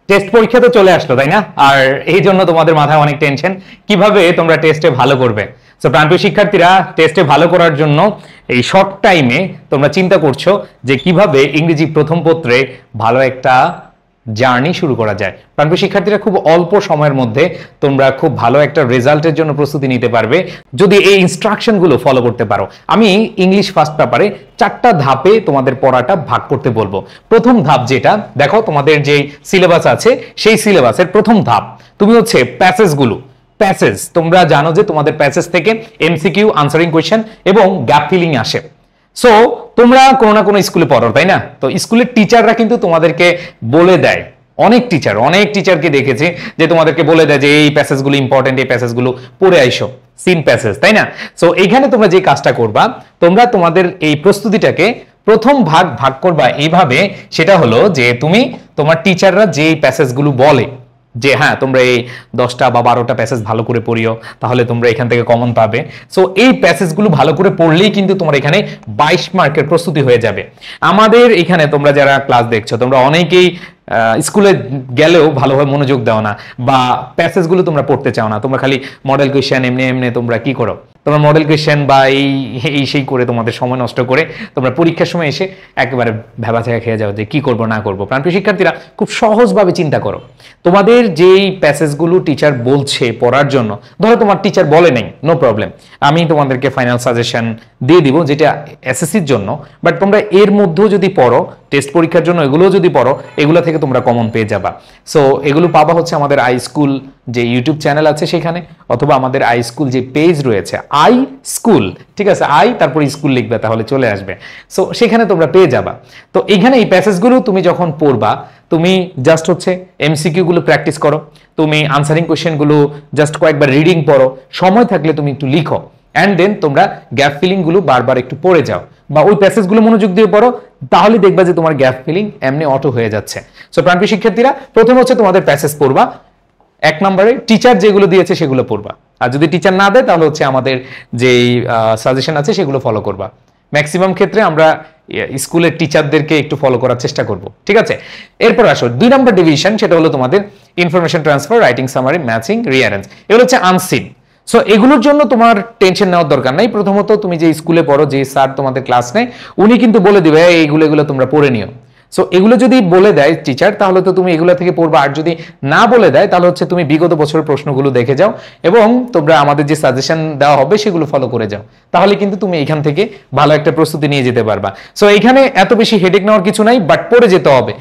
Test পরীক্ষা তো চলে আসলো তাই না? আর এই জন্য তোমাদের মাথায় অনেক টেনশন, কিভাবে তোমরা টেস্টে ভালো করবে। সো প্রাণপ্রিয় শিক্ষার্থীরা, টেস্টে ভালো করার জন্য এই শর্ট টাইমে তোমরা চিন্তা করছো যে কিভাবে ইংরেজি প্রথম পত্রে ভালো একটা জার্নি শুরু করা যায়। প্রাণপ্রিয় শিক্ষার্থীরা, খুব অল্প সময়ের মধ্যে তোমরা খুব ভালো একটা রেজাল্টের জন্য প্রস্তুতি নিতে পারবে যদি এই ইনস্ট্রাকশনগুলো ফলো করতে পারো। আমি ইংলিশ ফার্স্ট পেপারে 4টা ধাপে তোমাদের পড়াটা ভাগ করতে বলবো। প্রথম ধাপ যেটা দেখো, তোমাদের যে সিলেবাস আছে সেই সিলেবাসের প্রথম ধাপ তুমি হচ্ছে প্যাসেজ তোমরা জানো যে তোমাদের প্যাসেজ থেকে এমসিকিউ, আনসারিং কোয়েশ্চেন এবং গ্যাপ ফিলিং আসে। সো তোমরা কোনো না কোনো স্কুলে পড়ো তাই না? তো স্কুলের টিচাররা কিন্তু তোমাদেরকে বলে দেয়, অনেক টিচারকে দেখেছি যে তোমাদেরকে বলে দেয় যে এই প্যাসেজগুলো ইম্পর্টেন্ট, এই প্যাসেজগুলো পড়ে আইসো, সিন প্যাসেজ তাই না? সো এইখানে তোমরা যে কাজটা করবা, তোমরা তোমাদের এই প্রস্তুতিটাকে প্রথম ভাগ করবা এইভাবে, সেটা হলো যে তুমি তোমার টিচাররা যে প্যাসেজগুলো বলে যে হ্যাঁ তোমরা এই 10টা বা 12টা প্যাসেজ ভালো করে পড়িও, তাহলে তোমরা এখান থেকে কমন পাবে। সো এই প্যাসেজগুলো ভালো করে পড়লেই কিন্তু তোমার এখানে 22 মার্কের প্রস্তুতি হয়ে যাবে। আমাদের এখানে তোমরা যারা ক্লাস দেখছো, তোমরা অনেকেই স্কুলে গেলেও ভালোভাবে মনোযোগ দাও না, বা প্যাসেজগুলো তোমরা পড়তে চাও না, তোমরা খালি মডেল কোয়েশ্চেন এমনি তোমরা কি করো, তোমরা মডেল কোয়েশ্চেন বা এই সেই করে তোমাদের সময় নষ্ট করে তোমরা পরীক্ষার সময় এসে একেবারে ভেবাচাকা খেয়ে যাও যে কি করব না করব। প্রাণপ্রিয় শিক্ষার্থীরা, খুব সহজভাবে চিন্তা করো, তোমাদের যেই প্যাসেজগুলো টিচার বলছে পড়ার জন্য, ধরো তোমার টিচার বলে নেই, নো প্রবলেম, আমি তোমাদেরকে ফাইনাল সাজেশন দিয়ে দিব যেটা এসএসসির জন্য, বাট তোমরা এর মধ্যেও যদি পড়ো, টেস্ট পরীক্ষার জন্য এগুলোও যদি পড়ো, এগুলো থেকে তোমরা কমন পেয়ে যাবা। সো এগুলো পাবা হচ্ছে আমাদের আই স্কুল যে ইউটিউব চ্যানেল আছে সেখানে, অথবা আমাদের আই স্কুল যে পেজ রয়েছে, আই স্কুল, ঠিক আছে, আই তারপর স্কুল লিখবে তাহলে চলে আসবে। সো সেখানে তোমরা পেয়ে যাবা। তো এখানে এই প্যাসেজগুলো তুমি যখন পড়বা, তুমি জাস্ট হচ্ছে এমসিকিউ গুলো প্র্যাকটিস করো, তুমি আনসারিং কোয়েশ্চেনগুলো জাস্ট কয়েকবার রিডিং পড়ো, সময় থাকলে তুমি একটু লিখো, অ্যান্ড দেন তোমরা গ্যাপ ফিলিং গুলো বারবার একটু পড়ে যাও, বা ওই প্যাসেজগুলো মনোযোগ দিয়ে পড়ো, তাহলে দেখবা যে তোমার গ্যাপ ফিলিং এমনি অটো হয়ে যাচ্ছে। সো প্রাণপ্রিয় শিক্ষার্থীরা, প্রথম হচ্ছে তোমাদের প্যাসেজ পড়বা, 1 নম্বরে টিচার যেগুলো দিয়েছে সেগুলো পড়বা, আর যদি টিচার না দেয় তাহলে হচ্ছে আমাদের যেই সাজেশন আছে সেগুলো ফলো করবা। ম্যাক্সিমাম ক্ষেত্রে আমরা স্কুলের টিচারদেরকে একটু ফলো করার চেষ্টা করব, ঠিক আছে? এরপর আসো 2 নম্বর ডিভিশন, সেটা হলো তোমাদের information transfer, writing summary, matching, rearrange. এগুলো হচ্ছে আনসিন। সো এগুলোর জন্য তোমার টেনশন নেওয়ার দরকার নাই। প্রথমত তুমি যে স্কুলে পড়ো, যে স্যার তোমাদের ক্লাস নেয়, উনি কিন্তু বলে দিবে এইগুলো তোমরা পড়ে নিও। সো এগুলো যদি বলে দেয় টিচার, তাহলে তো তুমি এগুলো থেকে পড়বা, আর যদি না বলে দেয় তাহলে হচ্ছে তুমি বিগত বছরের প্রশ্নগুলো দেখে যাও এবং তোমরা আমাদের যে সাজেশন দেওয়া হবে সেগুলো ফলো করে যাও, তাহলে কিন্তু তুমি এখান থেকে ভালো একটা প্রস্তুতি নিয়ে যেতে পারবা। সো এখানে এত বেশি হেডেক নেওয়ার কিছু নাই, বাট পড়ে যেতে হবে,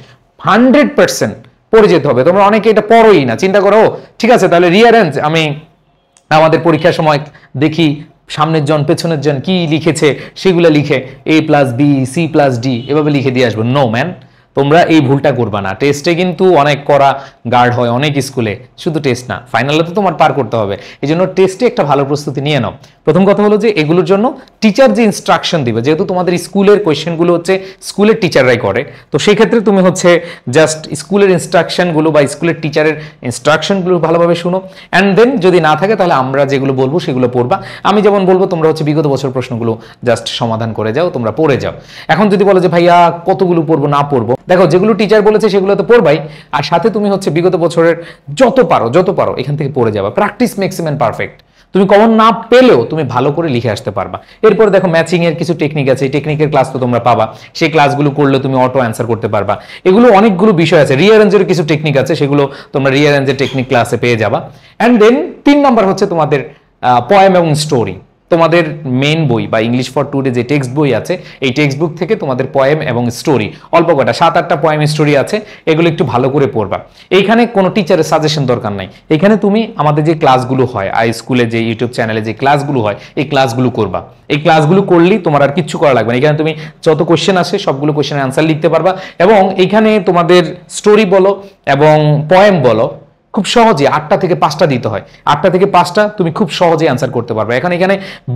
100% পড়ে যেতে হবে। তোমরা অনেকে এটা পড়োই না, চিন্তা করো ঠিক আছে তাহলে রিঅ্যারেঞ্জ আমি আমাদের পরীক্ষার সময় দেখি সামনের জন পেছনের জন কি লিখেছে সেগুলো লিখে A+B C+D এভাবে লিখে দিয়ে আসবো। নো ম্যান, তোমরা এই ভুলটা করবা না। টেস্টে কিন্তু অনেক করা গার্ড হয় অনেক স্কুলে, শুধু টেস্ট না, ফাইনালে তো তোমার পার করতে হবে। এই জন্য টেস্টে একটা ভালো প্রস্তুতি নিয়ে নাও। প্রথম কথা হলো যে এগুলোর জন্য টিচার যে ইনস্ট্রাকশন দিবে, যেহেতু তোমাদের স্কুলের কোয়েশ্চেনগুলো হচ্ছে স্কুলের টিচাররাই করে, তো সেই ক্ষেত্রে তুমি হচ্ছে জাস্ট স্কুলের ইনস্ট্রাকশনগুলো বা স্কুলের টিচারের ইনস্ট্রাকশনগুলো ভালোভাবে শুনো, অ্যান্ড দেন যদি না থাকে তাহলে আমরা যেগুলো বলবো সেগুলো পড়বা। আমি যেমন বলবো তোমরা হচ্ছে বিগত বছর প্রশ্নগুলো জাস্ট সমাধান করে যাও, তোমরা পড়ে যাও। এখন যদি বলো যে ভাইয়া কতগুলো পড়বো না পড়বো, দেখো যেগুলো টিচার বলেছে সেগুলো তো পড়বাই, আর সাথে তুমি হচ্ছে বিগত বছরের যত পারো এখান থেকে পড়ে যাবা। Practice makes man perfect. তুমি কমন না পেলেও তুমি ভালো করে লিখে আসতে পারবা। এরপর দেখো ম্যাচিং এর কিছু টেকনিক আছে, এই টেকনিকের ক্লাস তো তোমরা পাবা, সেই ক্লাসগুলো করলে তুমি অটো অ্যান্সার করতে পারবা। এগুলো অনেকগুলো বিষয় আছে। রিঅ্যারেঞ্জের কিছু টেকনিক আছে, সেগুলো তোমরা রিঅ্যারেঞ্জের টেকনিক ক্লাসে পেয়ে যাবা। অ্যান্ড দেন 3 নাম্বার হচ্ছে তোমাদের পোয়েম এবং স্টোরি। তোমাদের মেইন বই বা ইংলিশ ফর টুডে যে টেক্সট বই আছে, এই টেক্সট বুক থেকে তোমাদের পোয়েম এবং স্টোরি অল্প কটা 7-8টা পোয়েম স্টোরি আছে, এগুলো একটু ভালো করে পড়বা। এইখানে কোনো টিচারের সাজেশন দরকার নাই, এখানে তুমি আমাদের যে ক্লাসগুলো হয় আই স্কুলে যে ইউটিউব চ্যানেলে যে ক্লাসগুলো হয় এই ক্লাসগুলো করবা। এই ক্লাসগুলো করলেই তোমার আর কিচ্ছু করা লাগবে না। এখানে তুমি যত কোশ্চেন আসে সবগুলো কোশ্চেনের অ্যান্সার লিখতে পারবা, এবং এইখানে তোমাদের স্টোরি বলো এবং পোয়েম বলো খুব সহজে 8টা থেকে 5টা দিতে হয়, 8টা থেকে 5টা তুমি খুব সহজে অ্যান্সার করতে পারবে। এখানে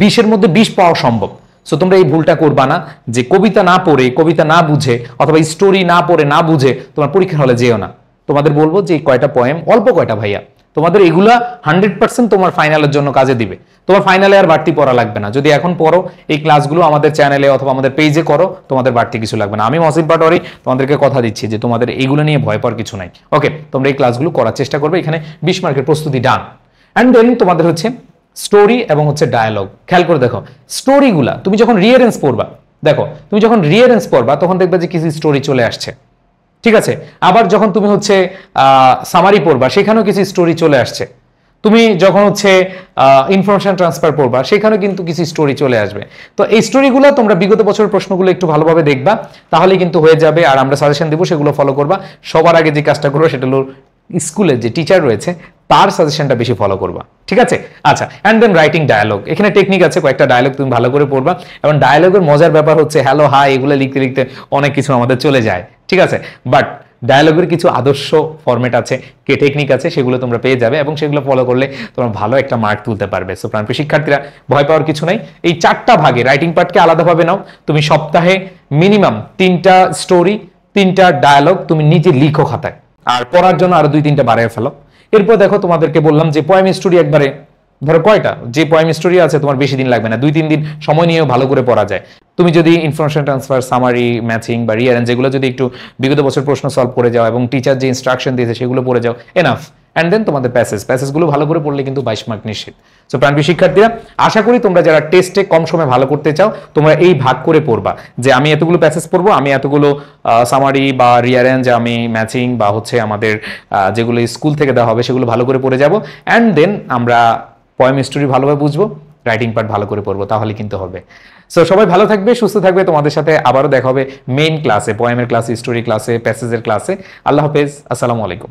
20-এর মধ্যে 20 পাওয়া সম্ভব। সো তোমরা এই ভুলটা করবা না যে কবিতা না পড়ে, কবিতা না বুঝে, অথবা স্টোরি না পড়ে না বুঝে তোমার পরীক্ষার হলে যেও না। তোমাদের বলবো যে কয়টা পোয়েম, অল্প কয়টা ভাইয়া, তোমাদের এগুলা 100% তোমার ফাইনালের জন্য কাজে দিবে। তোমার ফাইনালে আর বাড়তি পড়া লাগবে না, যদি এখন পড়ো এই ক্লাসগুলো আমাদের চ্যানেলে অথবা আমাদের পেজে করো, তোমাদের বাড়তি কিছু লাগবে না। আমি মহসিন পাটোয়ারি তোমাদেরকে কথা দিচ্ছি যে তোমাদের এইগুলো নিয়ে ভয় পাওয়ার কিছু নাই। ওকে, তোমরা এই ক্লাসগুলো করার চেষ্টা করবে। এখানে 20 মার্কের প্রস্তুতি ডান। অ্যান্ড দেন তোমাদের হচ্ছে স্টোরি এবং হচ্ছে ডায়ালগ। খেয়াল করে দেখো, স্টোরিগুলা তুমি যখন রিয়ারেন্স পড়বা, দেখো তুমি যখন রিয়ারেন্স পড়বা তখন দেখবে যে কিছু স্টোরি চলে আসছে, ঠিক আছে। আবার যখন তুমি হচ্ছে সামারি পড়বা সেখানেও কিছু স্টোরি চলে আসছে। তুমি যখন হচ্ছে ইনফরমেশন ট্রান্সফার পড়বা সেখানেও কিন্তু কিছু স্টোরি চলে আসবে। তো এই স্টোরিগুলো তোমরা বিগত বছরের প্রশ্নগুলো একটু ভালোভাবে দেখবা, তাহলে কিন্তু হয়ে যাবে। আর আমরা সাজেশন দিব, সেগুলো ফলো করবা। সবার আগে যে কাজটা করবো সেটা হলো স্কুলের যে টিচার রয়েছে তার সাজেশনটা বেশি ফলো করবা, ঠিক আছে। আচ্ছা, অ্যান্ড দেন রাইটিং ডায়ালগ। এখানে টেকনিক আছে, কয়েকটা ডায়ালগ তুমি ভালো করে পড়বা। এবং ডায়ালগের মজার ব্যাপার হচ্ছে হ্যালো হাই এগুলো লিখতে লিখতে অনেক কিছু আমাদের চলে যায়, ঠিক আছে। বাট ডায়ালগের কিছু আদর্শ ফরম্যাট আছে, কে টেকনিক আছে, সেগুলো তোমরা পেয়ে যাবে এবং সেগুলো ফলো করলে তোমরা ভালো একটা মার্ক তুলতে পারবে। সো প্রাণপ্রিয় শিক্ষার্থীরা, ভয় পাওয়ার কিছু নাই। এই 4টা ভাগে রাইটিং পার্টকে আলাদাভাবে নাও। তুমি সপ্তাহে মিনিমাম 3টা স্টোরি, 3টা ডায়ালগ তুমি নিজে লিখো খাতায়, আর পড়ার জন্য আরো 2-3টা বাড়ায় ফেলো। এরপর দেখো তোমাদেরকে বললাম যে পোয়েম স্টোরি একবারে ধরো কয়টা, যে পোয়েম স্টোরি আছে তোমার বেশি দিন লাগবে না, 2-3 দিন সময় নিয়েও ভালো করে পড়া যায়। তুমি যদি ইনফরমেশন ট্রান্সফার, সামারি, ম্যাচিং বা রিয়ারেন্স যেগুলো যদি একটু বিগত বছর প্রশ্ন সলভ করে যাও এবং টিচার যে ইনস্ট্রাকশন দিয়েছে সেগুলো পড়ে যাও, এনাফ। অ্যান্ড দেন তোমাদের প্যাসেজগুলো ভালো করে পড়লে কিন্তু 22 মার্ক নিশ্চিত। সো প্রাণপ্রিয় শিক্ষার্থীরা, আশা করি তোমরা যারা টেস্টে কম সময় ভালো করতে চাও তোমরা এই ভাগ করে পড়বা যে আমি এতগুলো প্যাসেজ পড়বো, আমি এতগুলো সামারি বা রিয়ারেন্স, আমি ম্যাচিং বা হচ্ছে আমাদের যেগুলো স্কুল থেকে দেওয়া হবে সেগুলো ভালো করে পড়ে যাব। অ্যান্ড দেন আমরা পোয়েম স্টোরি ভালোভাবে বুঝবো, রাইটিং পার্ট ভালো করে পড়বো, তাহলে কিন্তু হবে। সো সবাই ভালো থাকবে, সুস্থ থাকবে। তোমাদের সাথে আবারও দেখা হবে মেইন ক্লাসে, পোয়েমের ক্লাসে, স্টোরি ক্লাসে, প্যাসেজের ক্লাসে। আল্লাহ হাফেজ, আসসালামু আলাইকুম।